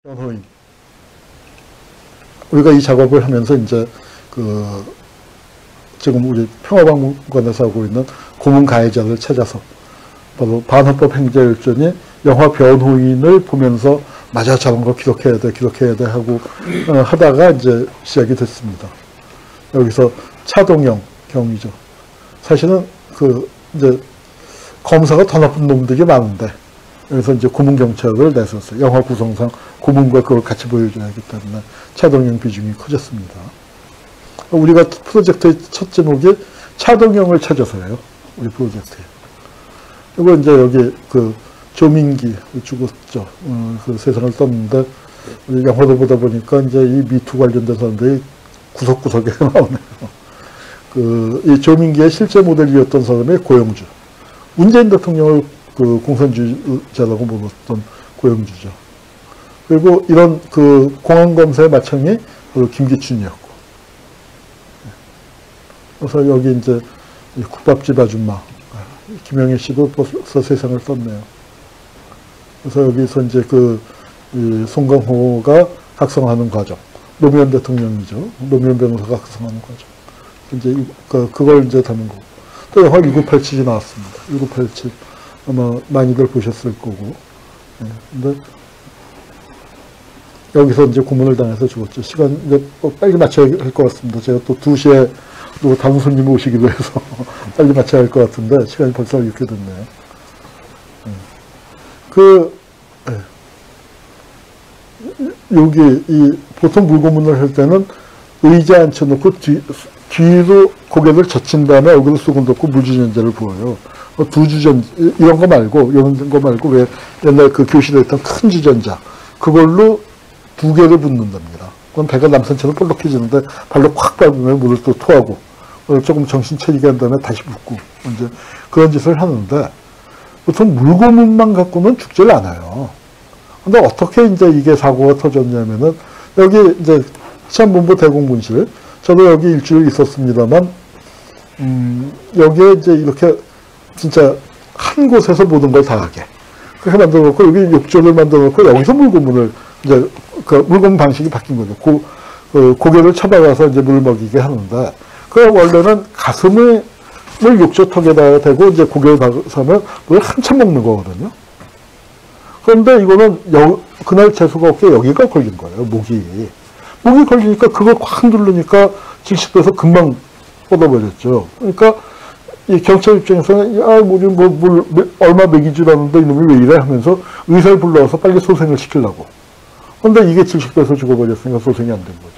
변호인. 우리가 이 작업을 하면서 이제 지금 우리 평화박물관에서 하고 있는 고문 가해자를 찾아서 바로 반헌법 행자일전이 영화 변호인을 보면서 맞아, 저런 거 기록해야 돼 하고 하다가 이제 시작이 됐습니다. 여기서 차동영 경위죠. 사실은 이제 검사가 더 나쁜 놈들이 많은데 그래서 이제 고문경찰을 내세웠어요. 영화 구성상 고문과 그걸 같이 보여줘야 하기 때문에 차동영 비중이 커졌습니다. 우리가 프로젝트의 첫 제목이 차동영을 찾아서예요. 우리 프로젝트에. 그리고 이제 여기 조민기 죽었죠. 세상을 떴는데 영화를 보다 보니까 이제 이 미투 관련된 사람들이 구석구석에 나오네요. 이 조민기의 실제 모델이었던 사람이 고영주. 문재인 대통령을 공산주의자라고 불렀던 고영주죠. 그리고 이런 공안검사의 마청이 김기춘이었고. 그래서 여기 이제 국밥집 아줌마 김영애 씨도 벌써 세상을 떴네요. 그래서 여기서 이제 송강호가 각성하는 과정, 노무현 대통령이죠. 노무현 변호사가 각성하는 과정. 이제 그걸 이제 담은 거고. 또 영화 1987이 나왔습니다. 1987 아마 많이들 보셨을 거고. 근데 여기서 이제 고문을 당해서 죽었죠. 시간 이제 빨리 맞춰야 할 것 같습니다. 제가 또 2시에 또 다른 손님 오시기도 해서 빨리 맞춰야 할 것 같은데 시간이 벌써 이렇게 됐네요. 여기 보통 물고문을 할 때는 의자 앉혀놓고 뒤로 고개를 젖힌 다음에 얼굴을 쑥 넣고 물주전자를 부어요. 이런 거 말고 왜 옛날 교실에 있던 큰 주전자 그걸로 2개를 붓는답니다. 그럼 배가 남산처럼 볼록해지는데 발로 콱 밟으면 물을 또 토하고 조금 정신 차리게 한 다음에 다시 붓고 이제 그런 짓을 하는데 보통 물고문만 갖고는 죽질 않아요. 근데 어떻게 이제 이게 사고가 터졌냐면은 여기 이제 시한본부 대공분실 저도 여기 일주일 있었습니다만 여기에 이제 이렇게 진짜 한 곳에서 모든 걸 다 하게 그렇게 만들어 놓고 여기 욕조를 만들어 놓고 여기서 물고문을 이제 물고문 방식이 바뀐 거죠. 고개를 쳐박아서 이제 물 먹이게 하는데 원래는 가슴을 욕조턱에다 대고 이제 고개를 박으면 물을 한참 먹는 거거든요. 그런데 이거는 그날 재수가 없게 여기가 걸린 거예요. 목이 걸리니까 그걸 꽉 누르니까 질식돼서 금방 뻗어버렸죠. 그러니까 이 경찰 입장에서는 물 얼마 먹이 줄 아는데 이놈이 왜 이래 하면서 의사를 불러와서 빨리 소생을 시키려고. 그런데 이게 질식돼서 죽어버렸으니까 소생이 안 된 거죠.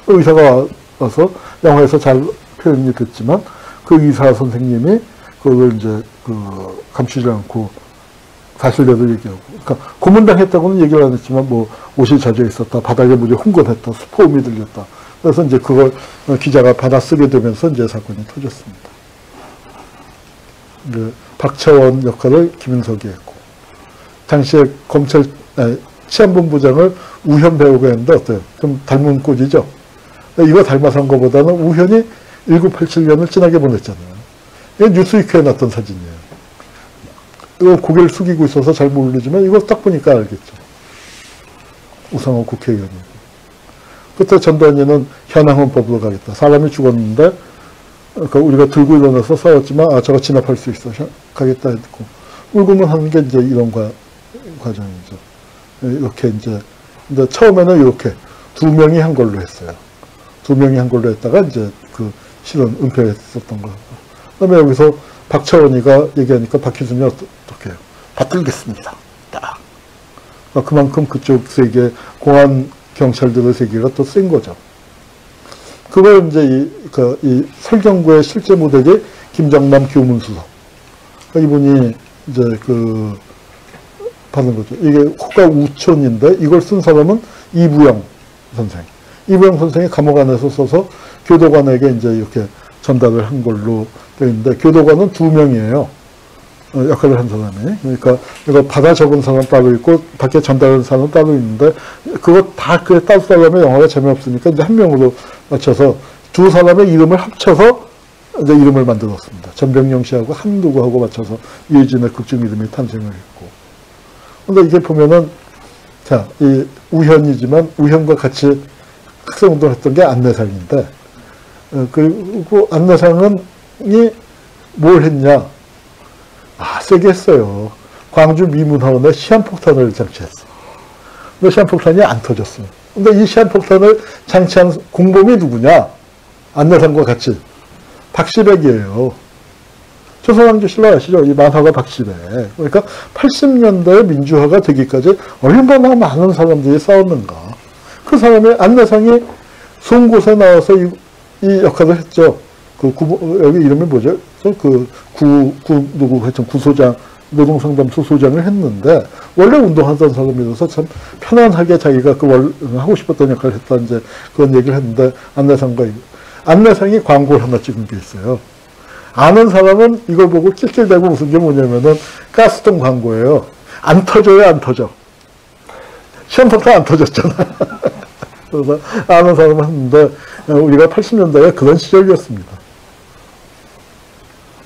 의사가 와서 영화에서 잘 표현이 됐지만 그 의사 선생님이 그걸 이제 감추지 않고 사실대로 얘기하고. 그러니까 고문당했다고는 얘기를 안 했지만 옷이 젖어 있었다, 바닥에 물이 흥건했다, 소음이 들렸다. 그래서 이제 그걸 기자가 받아쓰게 되면서 이제 사건이 터졌습니다. 박차원 역할을 김윤석이 했고, 당시에 치안본부장을 우현 배우가 했는데 어때요? 좀 닮은 꼴이죠? 이거 닮아서 한 것보다는 우현이 1987년을 진하게 보냈잖아요. 이게 뉴스위크에 났던 사진이에요. 이거 고개를 숙이고 있어서 잘 모르지만 이거 딱 보니까 알겠죠. 우상호 국회의원이. 그때 전두환이는 현행헌법으로 가겠다. 사람이 죽었는데 우리가 들고 일어나서 싸웠지만 저거 진압할 수 있어. 가겠다 했고. 물고문 하는 게 이제 이런 과정이죠. 이렇게 이제 근데 처음에는 이렇게 2명이 한 걸로 했어요. 2명이 한 걸로 했다가 이제 실은 은폐했었던 거. 그다음에 여기서 박차원이가 얘기하니까 박희순이 어떻게 해요? 받들겠습니다. 딱. 그만큼 그쪽 세계, 공안 경찰들의 세계가 또 센 거죠. 그걸 이제 이 설경구의 실제 모델이 김정남 교문수석. 이분이 이제 받는 거죠. 이게 호가 우촌인데 이걸 쓴 사람은 이부영 선생. 이부영 선생이 감옥 안에서 써서 교도관에게 이제 이렇게 전달을 한 걸로 되어 있는데 교도관은 2명이에요. 역할을 한 사람이. 그러니까 이거 받아 적은 사람 따로 있고 밖에 전달한 사람 따로 있는데 그거 다 따로 따르면 영화가 재미없으니까 이제 한 명으로 맞춰서 2 사람의 이름을 합쳐서 이제 이름을 만들었습니다. 전병영 씨하고 한누구하고 맞춰서 이혜진의 극중 이름이 탄생을 했고. 근데 이게 보면은 자, 이 우현이지만 우현과 같이 학생운동을 했던 게 안내상인데, 그리고 안내상은 뭘 했냐? 세게 했어요. 광주 미문화원에 시한폭탄을 장치했어. 근데 시한폭탄이 안 터졌어요. 근데 이 시한폭탄을 장치한 공범이 누구냐? 안내상과 같이. 박시백이에요. 조선왕조 신라 아시죠? 이 만화가 박시백. 그러니까 80년대 민주화가 되기까지 얼마나 많은 사람들이 싸웠는가. 그 사람의 안내상이 송곳에 나와서 이 역할을 했죠. 여기 이름이 뭐죠? 누구 하여튼 구소장, 노동상담소 소장을 했는데, 원래 운동하던 사람이라서 참 편안하게 자기가 하고 싶었던 역할을 했다, 이제 그런 얘기를 했는데, 안내상이 광고를 하나 찍은 게 있어요. 아는 사람은 이걸 보고 낄낄대고 웃은 게 뭐냐면은, 가스통 광고예요. 안 터져요, 안 터져. 시한폭탄 안 터졌잖아. 그래서 아는 사람은 했는데, 우리가 80년대에 그런 시절이었습니다.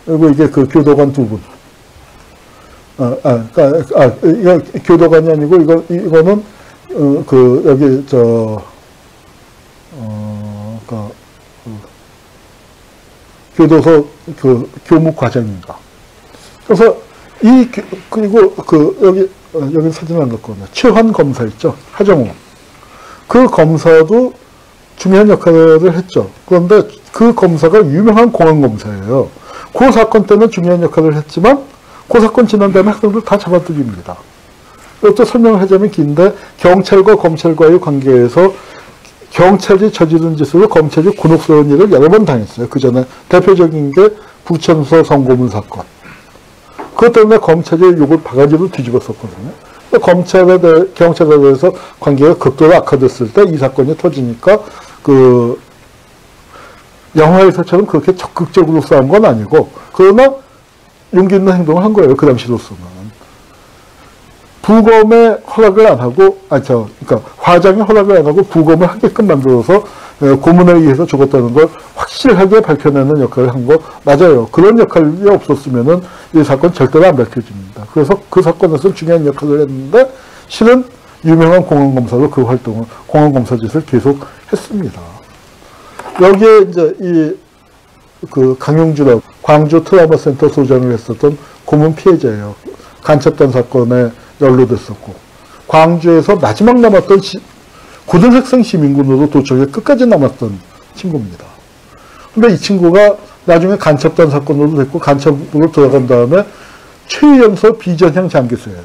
그리고 이게 그 교도관 두 분. 이거 교도관이 아니고, 이거는, 여기, 교도소, 교무 과장인가. 그래서, 그리고 여기 사진 안 넣었거든요. 최환 검사 있죠. 하정우. 그 검사도 중요한 역할을 했죠. 그런데 그 검사가 유명한 공안검사예요. 그 사건 때는 중요한 역할을 했지만 그 사건 지난 다음에 학생들 다 잡아들입니다. 이것도 설명을 하자면 긴데, 경찰과 검찰과의 관계에서 경찰이 저지른 짓으로 검찰이 곤혹스러운 일을 여러 번 당했어요. 그 전에 대표적인 게 부천서 성고문 사건. 그것 때문에 검찰이 욕을 바가지로 뒤집었었거든요. 경찰에 대해서 관계가 극도로 악화됐을 때 이 사건이 터지니까, 영화에서처럼 그렇게 적극적으로 싸운 건 아니고, 그러나 용기 있는 행동을 한 거예요. 그 당시로서는. 부검의 허락을 안 하고, 그러니까 화장의 허락을 안 하고 부검을 하게끔 만들어서 고문에 의해서 죽었다는 걸 확실하게 밝혀내는 역할을 한 거 맞아요. 그런 역할이 없었으면은 이 사건 절대로 안 밝혀집니다. 그래서 그 사건에서 중요한 역할을 했는데, 실은 유명한 공안검사로 그 활동을, 공안검사 짓을 계속 했습니다. 여기에 이제 강용주라고 광주 트라우마 센터 소장을 했었던 고문 피해자예요. 간첩단 사건에 연루됐었고, 광주에서 마지막 남았던 고등학생 시민군으로 도청에 끝까지 남았던 친구입니다. 근데 이 친구가 나중에 간첩단 사건으로 됐고, 간첩으로 들어간 다음에 최연소 비전향 장기수예요.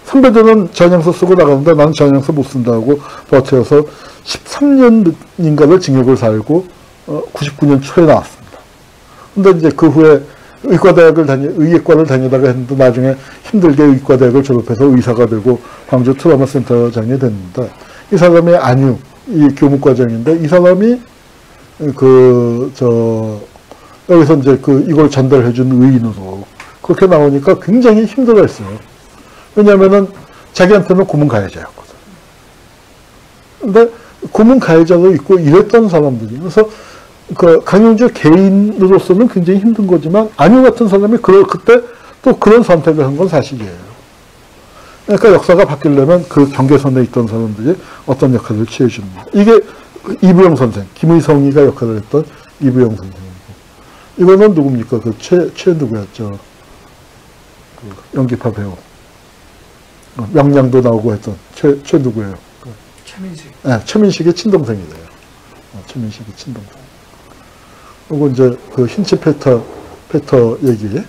선배들은 전향서 쓰고 나가는데 나는 전향서 못 쓴다고 버텨서 13년인가를 징역을 살고 99년 초에 나왔습니다. 근데 이제 그 후에 의예과를 다니다가 했는데 나중에 힘들게 의과대학을 졸업해서 의사가 되고 광주 트라우마 센터장이 됐는데, 이 사람이 안유, 이 교무과장인데, 이 사람이 여기서 이제 이걸 전달해준 의인으로 그렇게 나오니까 굉장히 힘들어 했어요. 왜냐면은 자기한테는 고문 가해자였거든. 근데 고문 가해자도 있고 이랬던 사람들이. 그래서 강용주 개인으로서는 굉장히 힘든 거지만, 안유 같은 사람이 그때 또 그런 선택을 한 건 사실이에요. 그러니까 역사가 바뀌려면 그 경계선에 있던 사람들이 어떤 역할을 취해줍니다. 이게 이부영 선생, 김의성이가 역할을 했던 이부영 선생이고, 이거는 누굽니까? 누구였죠? 연기파 배우. 명량도 나오고 했던 누구예요? 최민식. 네, 최민식의 친동생이래요. 최민식의 친동생. 그리고 이제 흰치 패터 얘기.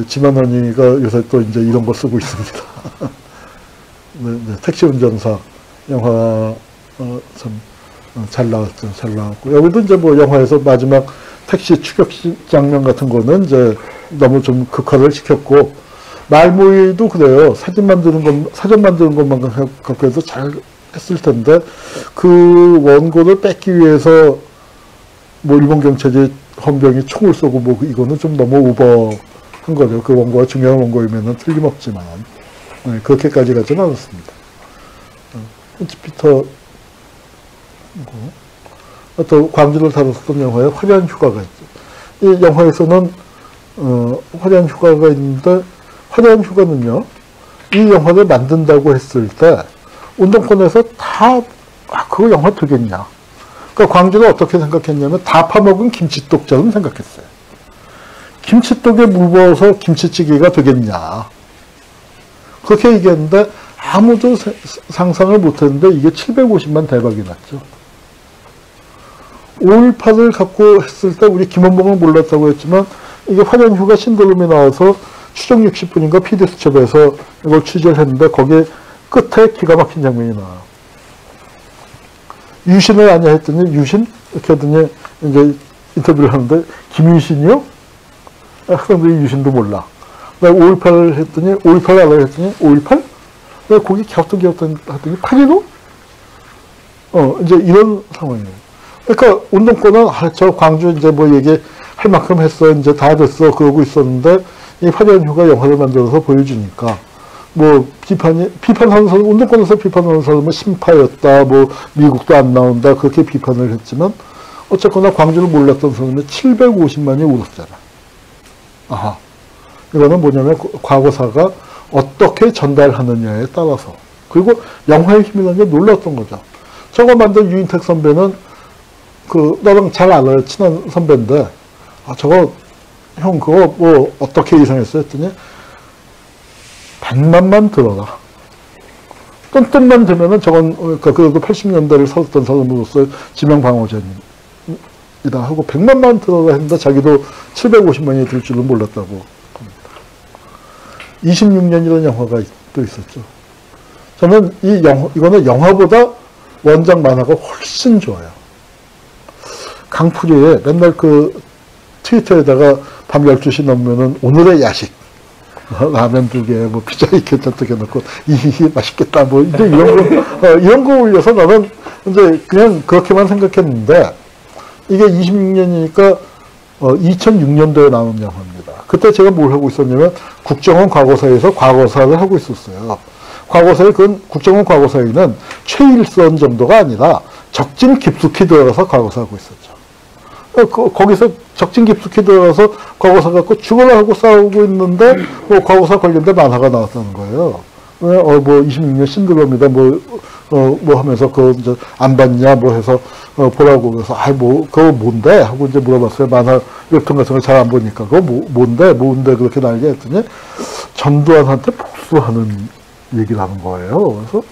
지만원이가 요새 또 이제 이런 거 쓰고 있습니다. 네, 택시 운전사 영화 참 잘 나왔죠. 잘 나왔고, 여기도 이제 영화에서 마지막 택시 추격 장면 같은 거는 이제 너무 좀 극화를 시켰고, 말모이도 그래요. 사전 만드는 것만 갖고 해도 잘 했을 텐데, 그 원고를 뺏기 위해서 일본 경찰이 헌병이 총을 쏘고 이거는 좀 너무 오버한 거죠. 그 원고가 중요한 원고이면은 틀림없지만, 네, 그렇게까지 가지는 않았습니다. 흰치피터, 또 광주를 다뤘었던 영화에 화려한 휴가가 있죠. 이 영화에서는 화려한 휴가가 있는데, 화려한 휴가는요, 이 영화를 만든다고 했을 때 운동권에서 다 그거 영화 되겠냐. 그러니까 광주는 어떻게 생각했냐면 다 파먹은 김치떡처럼 생각했어요. 김치떡에 물 부어서 김치찌개가 되겠냐. 그렇게 얘기했는데 아무도 상상을 못했는데 이게 750만 대박이 났죠. 5.18을 갖고 했을 때 우리 김원봉은 몰랐다고 했지만 이게 화련휴가 신도림에 나와서 추정 60분인가 PD수첩에서 이걸 취재를 했는데 거기에 끝에 기가 막힌 장면이 나와요. 유신을 아냐 했더니 유신? 이렇게 하더니 이제 인터뷰를 하는데 김유신이요? 학생들이 유신도 몰라. 5.18을 했더니 5.18 알아요 했더니 5.18? 내가 거기 갸우뚱갸우뚱 하더니 8.15? 이제 이런 상황이에요. 그러니까 운동권은 저 광주 이제 뭐 얘기할 만큼 했어. 이제 다 됐어. 그러고 있었는데 이 화련휴가 영화를 만들어서 보여주니까 뭐 비판하는 사람, 운동권에서 비판하는 사람은 심파였다. 뭐 미국도 안 나온다. 그렇게 비판을 했지만 어쨌거나 광주를 몰랐던 사람이 750만이 울었잖아. 아하. 이거는 뭐냐면 과거사가 어떻게 전달하느냐에 따라서. 그리고 영화의 힘이라는 게 놀랐던 거죠. 저거 만든 유인택 선배는 너랑 잘 알아요. 친한 선배인데, 저거, 형, 그거 뭐, 어떻게 이상했어요? 했더니, 100만만 들어라. 똔똔만 되면은 저건, 그래도 80년대를 살았던 사람으로서 지명방어전이다 하고, 100만만 들어라 했는데 자기도 750만이 들 줄은 몰랐다고 합니다. 26년이라는 영화가 또 있었죠. 저는 이거는 영화보다 원작 만화가 훨씬 좋아요. 강풀이에 맨날 트위터에다가 밤 12시 넘으면은 오늘의 야식. 라면 2개, 뭐 피자 이렇게 어떻게 넣고, 이히히 맛있겠다. 뭐, 이제 이런 거 올려서 나는 이제 그냥 그렇게만 생각했는데, 이게 26년이니까, 2006년도에 나온 영화입니다. 그때 제가 뭘 하고 있었냐면, 국정원 과거사에서 과거사를 하고 있었어요. 국정원 과거사에는 최일선 정도가 아니라 적진 깊숙이 들어가서 과거사하고 있었죠. 거기서 적진 깊숙이 들어가서 과거사 갖고 죽어라 하고 싸우고 있는데, 뭐, 과거사 관련된 만화가 나왔다는 거예요. 뭐, 26년 신드롬이다, 뭐 하면서, 이제, 안 봤냐, 뭐 해서, 보라고 그래서, 그거 뭔데? 하고 이제 물어봤어요. 만화, 웹툰 같은 거 잘 안 보니까. 그거 뭔데 그렇게 날게 했더니, 전두환한테 복수하는 얘기를 하는 거예요. 그래서,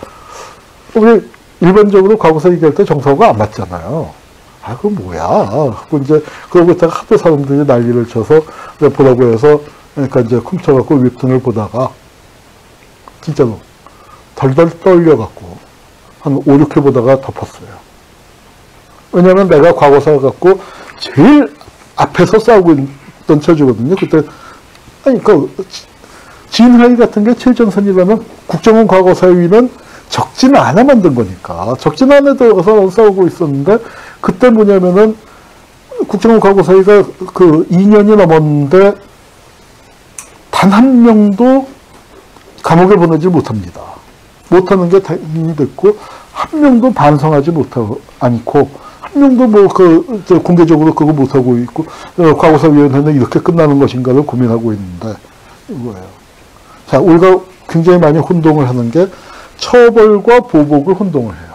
우리, 일반적으로 과거사 얘기할 때 정서가 안 맞잖아요. 그거 뭐야. 하고 이제, 그러고 있다가 하도 사람들이 난리를 쳐서, 보라고 해서, 그러니까 이제 훔쳐갖고 웹툰을 보다가, 진짜로, 덜덜 떨려갖고, 한 5, 6회 보다가 덮었어요. 왜냐면 내가 과거사 갖고 제일 앞에서 싸우고 있던 처지거든요. 그때, 진하이 같은 게 최전선이라면 국정원 과거사위는 적진 안에 만든 거니까. 적진 안에 들어가서 싸우고 있었는데, 그때 뭐냐면은, 국정원 과거사위가 2년이 넘었는데, 단 한 명도 감옥에 보내지 못합니다. 못하는 게 당연히 됐고, 한 명도 반성하지 않고, 한 명도 뭐, 공개적으로 그거 못하고 있고, 과거사위원회는 이렇게 끝나는 것인가를 고민하고 있는데, 이거예요. 자, 우리가 굉장히 많이 혼동을 하는 게, 처벌과 보복을 혼동을 해요.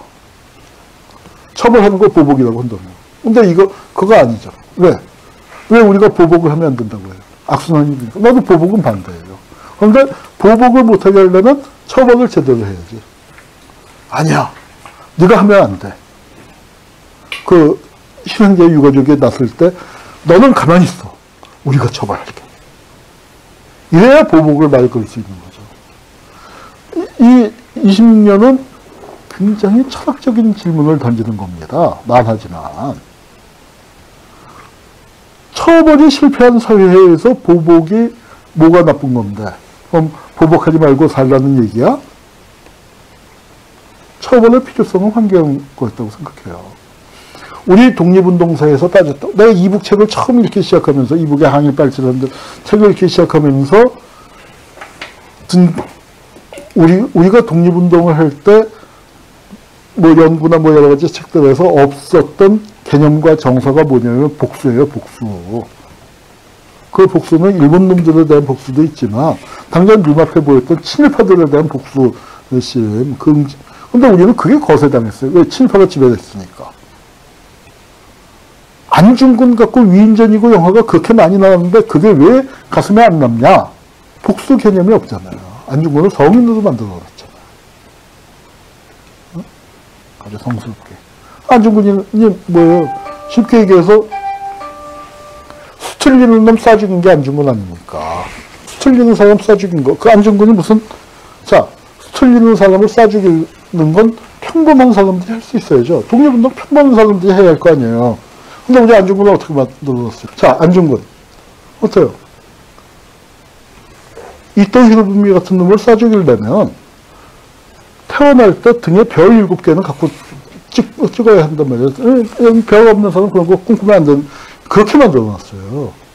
처벌하는 거 보복이라고 혼동해요. 근데 그거 아니죠. 왜 우리가 보복을 하면 안 된다고 해요? 악순환이 되니까. 나도 보복은 반대예요. 그런데 보복을 못하게 하려면 처벌을 제대로 해야지. 아니야. 네가 하면 안 돼. 희생자 유가족이 났을 때 너는 가만히 있어. 우리가 처벌할게. 이래야 보복을 말 걸 수 있는 거죠. 이 26년은 굉장히 철학적인 질문을 던지는 겁니다. 만하지만. 처벌이 실패한 사회에서 보복이 뭐가 나쁜 건데? 그럼 보복하지 말고 살라는 얘기야? 처벌의 필요성은 환경 거였다고 생각해요. 우리 독립운동사에서 빠졌다. 내가 이북 책을 처음 읽기 시작하면서, 이북의 항일빨치라는 책을 읽기 시작하면서, 우리가 독립운동을 할 때, 뭐 연구나 뭐 여러 가지 책들에서 없었던 개념과 정서가 뭐냐면 복수예요, 복수. 그 복수는 일본 놈들에 대한 복수도 있지만 당장 눈앞에 보였던 친일파들에 대한 복수심. 근데 우리는 그게 거세당했어요. 왜? 친일파가 지배됐으니까. 안중근 갖고 위인전이고 영화가 그렇게 많이 나왔는데 그게 왜 가슴에 안 남냐? 복수 개념이 없잖아요. 안중근을 성인으로 만들어놨잖아요. 어? 아주 성스럽게. 안중근이 뭐예요? 쉽게 얘기해서 수틀리는 놈 쏴 죽인 게 안중근 아닙니까? 수틀리는 사람 쏴 죽인 거. 그 안중근이 무슨, 자, 수틀리는 사람을 쏴 죽이는 건 평범한 사람들이 할 수 있어야죠. 독립운동 평범한 사람들이 해야 할 거 아니에요. 근데 우리 안중근은 어떻게 만들어놨어요? 자, 안중근. 어때요? 이토 히로부미 같은 놈을 쏴 죽이려면 태어날 때 등에 별 7개는 갖고 찍어야 한단 말이에요. 별 없는 사람 그런 거 꿈꾸면 안 되는, 그렇게 만들어놨어요.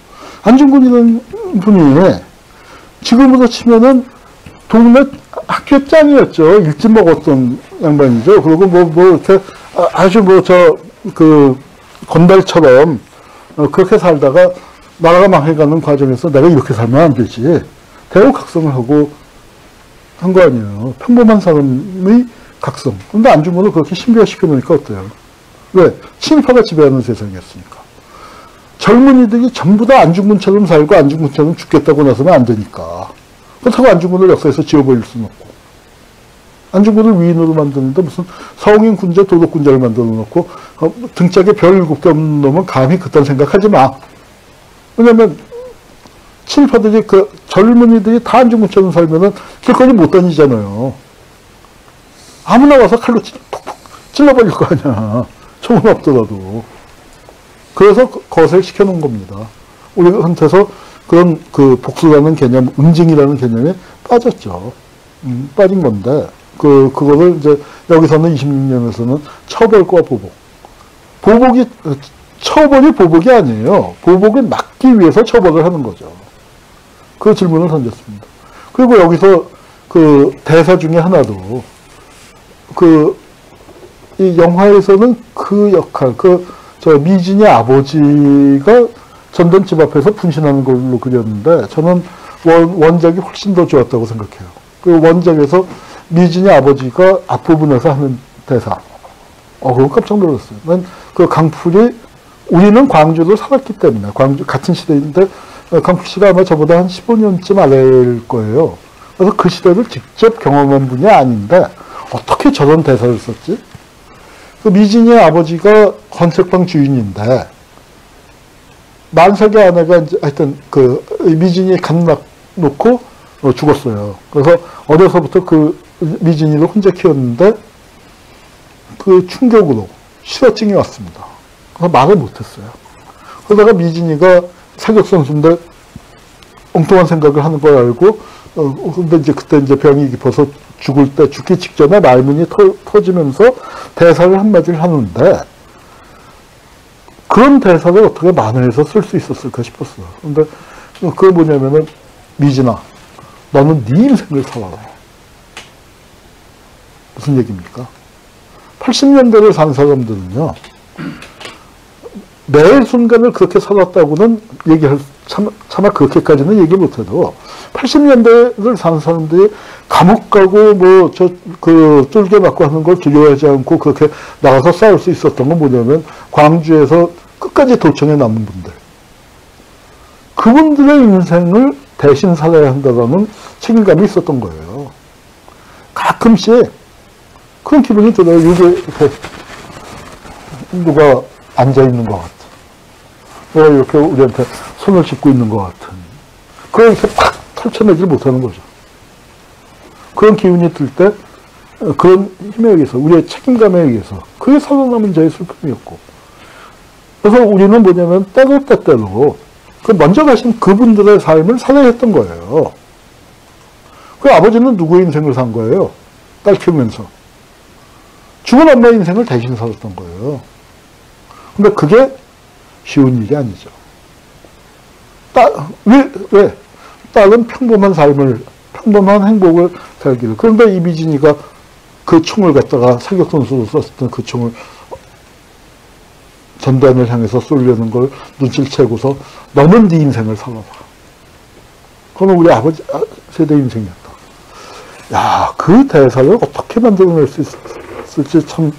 안중근이라는 분이 지금으로 치면은 동네 학교 짱이었죠. 일찍 먹었던 양반이죠. 그리고 이렇게 아주 건달처럼 그렇게 살다가 나라가 망해가는 과정에서 내가 이렇게 살면 안 되지. 대우 각성을 하고 한 거 아니에요. 평범한 사람의 각성. 근데 안중근을 그렇게 신비화시켜 놓으니까 어때요? 왜? 친일파가 지배하는 세상이었으니까. 젊은이들이 전부 다 안중근처럼 살고 안중근처럼 죽겠다고 나서는 안 되니까. 그렇다고 안중근을 역사에서 지워버릴 수는 없고. 안중근을 위인으로 만드는데 무슨 성인 군자, 도덕 군자를 만들어 놓고 등짝에 별 7개 없는 놈은 감히 그딴 생각하지 마. 왜냐면 친일파들이 젊은이들이 다 안중근처럼 살면은 길거리 못 다니잖아요. 아무나 와서 칼로 푹푹 찔러버릴 거 아니야. 총은 없더라도. 그래서 거세를 시켜놓은 겁니다. 우리한테서 그런 복수라는 개념, 응징이라는 개념에 빠졌죠. 빠진 건데, 그거를 이제 여기서는 26년에서는 처벌과 보복. 처벌이 보복이 아니에요. 보복을 막기 위해서 처벌을 하는 거죠. 그 질문을 던졌습니다. 그리고 여기서 대사 중에 하나도, 이 영화에서는 그 역할, 미진의 아버지가 전던 집 앞에서 분신하는 걸로 그렸는데, 저는 원작이 훨씬 더 좋았다고 생각해요. 그 원작에서 미진의 아버지가 앞부분에서 하는 대사. 그거 깜짝 놀랐어요. 난 강풀이, 우리는 광주도 살았기 때문에, 광주, 같은 시대인데, 강풀 씨가 아마 저보다 한 15년쯤 아래일 거예요. 그래서 그 시대를 직접 경험한 분이 아닌데, 어떻게 저런 대사를 썼지? 미진이의 아버지가 건색방 주인인데, 만삭의 아내가 이제 하여튼 미진이 간막 놓고 죽었어요. 그래서 어려서부터 미진이를 혼자 키웠는데, 충격으로 실어증이 왔습니다. 그래서 말을 못했어요. 그러다가 미진이가 사격선수인데 엉뚱한 생각을 하는 걸 알고, 근데 그때 병이 깊어서 죽기 직전에 말문이 터지면서 대사를 한마디를 하는데, 그런 대사를 어떻게 만화에서 쓸 수 있었을까 싶었어요. 근데 그게 뭐냐면은, 미진아, 너는 네 인생을 살아라. 무슨 얘기입니까? 80년대를 산 사람들은요, 매 순간을 그렇게 살았다고는 차마 그렇게까지는 얘기 못해도, 80년대를 산 사람들이 감옥 가고 쫄게 맞고 하는 걸 두려워하지 않고 그렇게 나가서 싸울 수 있었던 건 뭐냐면, 광주에서 끝까지 도청에 남은 분들. 그분들의 인생을 대신 살아야 한다는 책임감이 있었던 거예요. 가끔씩 그런 기분이 들어요. 이게 누가 앉아있는 것 같아. 누가 이렇게 우리한테 손을 짚고 있는 것 같은. 그걸 이렇게 팍 털쳐내지 못하는 거죠. 그런 기운이 들 때, 그런 힘에 의해서, 우리의 책임감에 의해서, 그게 살아남은 자의 슬픔이었고. 그래서 우리는 뭐냐면, 때때로, 먼저 가신 그분들의 삶을 살아야 했던 거예요. 그 아버지는 누구의 인생을 산 거예요? 딸 키우면서. 죽은 엄마의 인생을 대신 살았던 거예요. 근데 그게 쉬운 일이 아니죠. 왜? 딸은 평범한 행복을 살기를. 그런데 이미진이가 그 총을 갖다가 사격선수로 썼던 그 총을 전단을 향해서 쏠려는 걸 눈치를 채고서 너는 네 인생을 살아봐. 그건 우리 아버지 세대 인생이었다. 야, 그 대사를 어떻게 만들어낼 수 있을지 참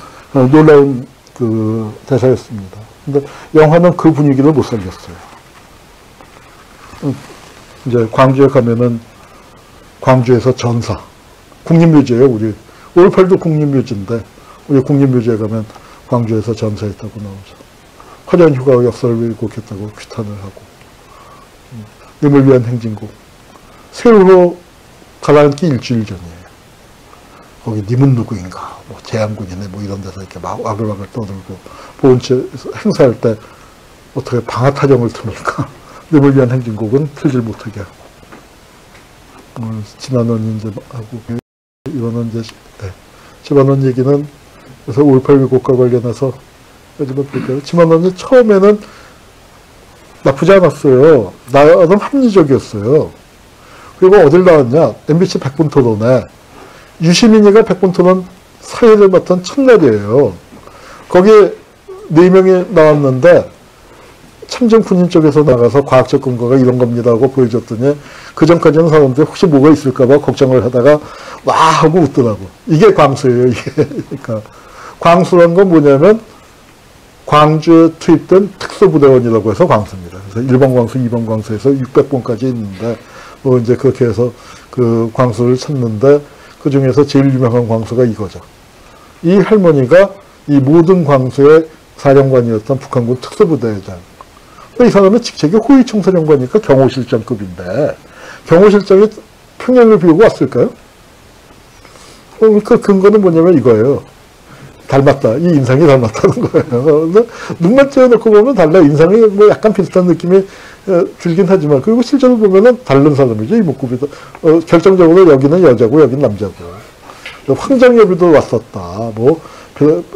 놀라운 그 대사였습니다. 근데 영화는 그 분위기를 못 살렸어요. 이제 광주에 가면은 광주에서 전사, 국립묘지예요. 우리 5.18도 국립묘지인데 우리 국립묘지에 가면 광주에서 전사했다고 나오죠. 화려한 휴가 역사를 왜곡했다고 규탄을 하고, 님을 위한 행진곡, 세월호 가라앉기 일주일 전이에요. 거기 님은 누구인가, 뭐 제안군이네, 뭐 이런 데서 이렇게 막 와글와글 떠들고, 보훈처 행사할 때 어떻게 방아타령을 틉니까? 님을 위한 행진곡은 틀질 못하게 하고, 진안원 이제 하고, 이거는 이제, 네. 진안원 얘기는 그래서 5.18 왜곡과 관련해서 여기만 볼까요? 진안원이 처음에는 나쁘지 않았어요. 나름 합리적이었어요. 그리고 어딜 나왔냐? MBC 백분 토론에 유시민이가 백분 토론 사회를 맡은 첫날이에요. 거기에 4명이 나왔는데 참정 군인 쪽에서 나가서 과학적 근거가 이런 겁니다 하고 보여줬더니 그 전까지는 사람들이 혹시 뭐가 있을까봐 걱정을 하다가 와 하고 웃더라고. 이게 광수예요. 이게. 그러니까 광수란 건 뭐냐면 광주에 투입된 특수부대원이라고 해서 광수입니다. 그래서 1번 광수, 2번 광수에서 600번까지 있는데 뭐 이제 그렇게 해서 그 광수를 찾는데 그 중에서 제일 유명한 광수가 이거죠. 이 할머니가 이 모든 광수의 사령관이었던 북한군 특수부대장. 이 사람은 직책이 호위청사령관이니까 경호실장급인데 경호실장이 평양을 비우고 왔을까요? 그 근거는 뭐냐면 이거예요. 닮았다. 이 인상이 닮았다는 거예요. 눈만 쬐어놓고 보면 달라. 인상이 뭐 약간 비슷한 느낌이 들긴 하지만 그리고 실제로 보면은 다른 사람이죠. 이목구비도. 결정적으로 여기는 여자고 여기는 남자고. 황장엽이도 왔었다. 뭐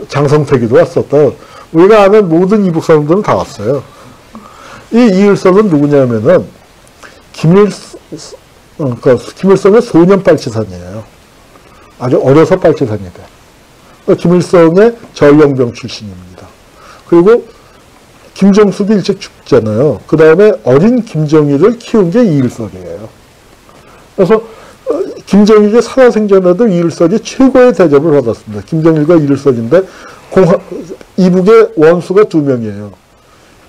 장성택이도 왔었다. 우리가 아는 모든 이북 사람들은 다 왔어요. 이 이일성은 누구냐면은 김일성의 소년 빨치산이에요. 아주 어려서 빨치산이 돼. 김일성의 전령병 출신입니다. 그리고 김정숙이 일찍 죽잖아요. 그 다음에 어린 김정일을 키운 게 이일설이에요. 그래서 김정일이 살아생전에도 이일설이 최고의 대접을 받았습니다. 김정일과 이일설인데 이북의 원수가 2명이에요.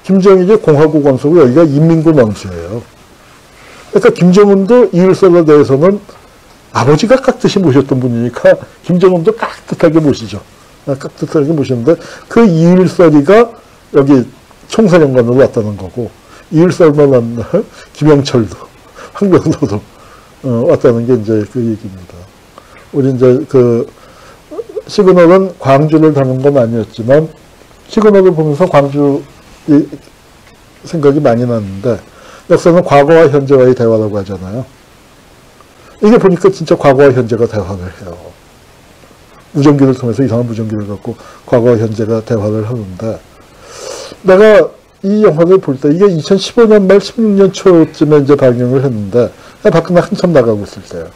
김정일이 공화국 원수고 여기가 인민군 원수예요. 그러니까 김정은도 이일설에 대해서는 아버지가 깍듯이 모셨던 분이니까 김정은도 깍듯하게 모시죠. 깍듯하게 모시는데 그 이일설이가 여기 총사령관으로 왔다는 거고 이일설만 왔나 김영철도 황병도도 왔다는 게 이제 그 얘기입니다. 우리 이제 그 시그널은 광주를 다룬 건 아니었지만 시그널을 보면서 광주 생각이 많이 났는데 역사는 과거와 현재와의 대화라고 하잖아요. 이게 보니까 진짜 과거와 현재가 대화를 해요. 무전기를 통해서 이상한 무전기를 갖고 과거와 현재가 대화를 하는데 내가 이 영화를 볼 때 이게 2015년 말 16년 초쯤에 이제 방영을 했는데 밖에 한참 나가고 있을 때요.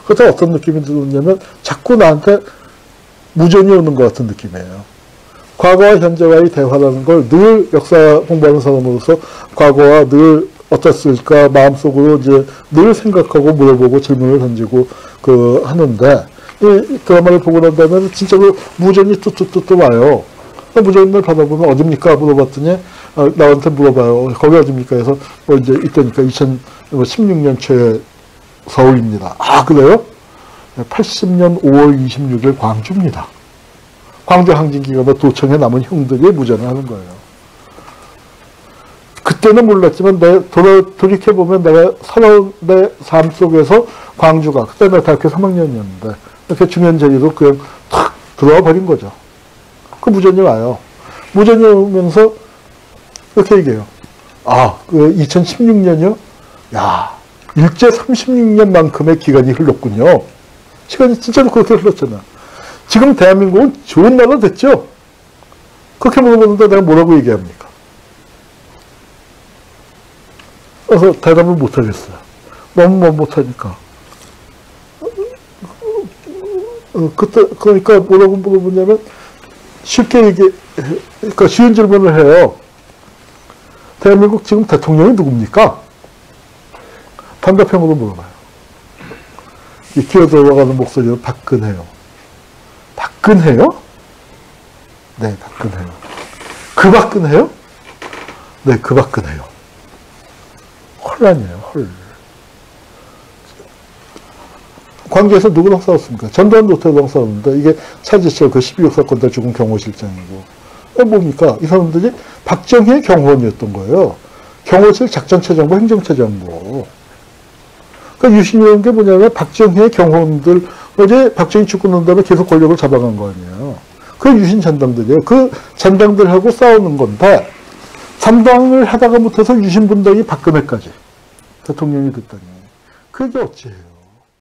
그때 어떤 느낌이 들었냐면 자꾸 나한테 무전이 오는 것 같은 느낌이에요. 과거와 현재와의 대화라는 걸 늘 역사 공부하는 사람으로서 과거와 늘 어땠을까 마음속으로 이제 늘 생각하고 물어보고 질문을 던지고 하는데 이 드라마를 보고 난 다음에 진짜로 무전이 뚜뚜뚜뚜 와요. 무전을 받아보면 어딥니까 물어봤더니 나한테 물어봐요. 거기 어딥니까 해서 뭐 이제 이때니까 2016년 초에 서울입니다. 아 그래요? 80년 5월 26일 광주입니다. 광주 항진기간에 도청에 남은 형들이 무전을 하는 거예요. 그때는 몰랐지만 돌이켜보면 내가 살아온 내 삶 속에서 광주가 그때 내가 대학교 3학년이었는데 이렇게 중요한 자리로 그냥 탁 들어와 버린 거죠. 그 무전이 와요. 무전이 오면서 이렇게 얘기해요. 아, 그 2016년이요? 야, 일제 36년만큼의 기간이 흘렀군요. 시간이 진짜로 그렇게 흘렀잖아. 지금 대한민국은 좋은 나라 됐죠? 그렇게 물어보는데 내가 뭐라고 얘기합니까? 그래서 대답을 못하겠어요. 너무 못하니까. 그때, 그러니까 뭐라고 물어보냐면, 쉽게 그러니까 쉬운 질문을 해요. 대한민국 지금 대통령이 누굽니까? 반대편으로 물어봐요. 이 기어들어가는 목소리로 박근혜요. 박근혜요? 네, 박근혜요. 그 박근혜요? 네, 그 박근혜요. 혼란이에요, 헐. 광주에서 누구랑 싸웠습니까? 전두환 노태우랑 싸웠는데, 이게 차지철 그 12.6 사건 때 죽은 경호실장이고. 뭡니까? 이 사람들이 박정희의 경호원이었던 거예요. 경호실 작전차장부, 행정차장부. 그러니까 유신이라는 게 뭐냐면 박정희의 경호원들, 어제 박정희 죽고 난 다음에 계속 권력을 잡아간 거 아니에요. 그 유신 잔당들이에요. 그 잔당들하고 싸우는 건데, 3당을 하다가 못해서 유신 분당이 박근혜까지 대통령이 됐다니. 그게 어찌해요.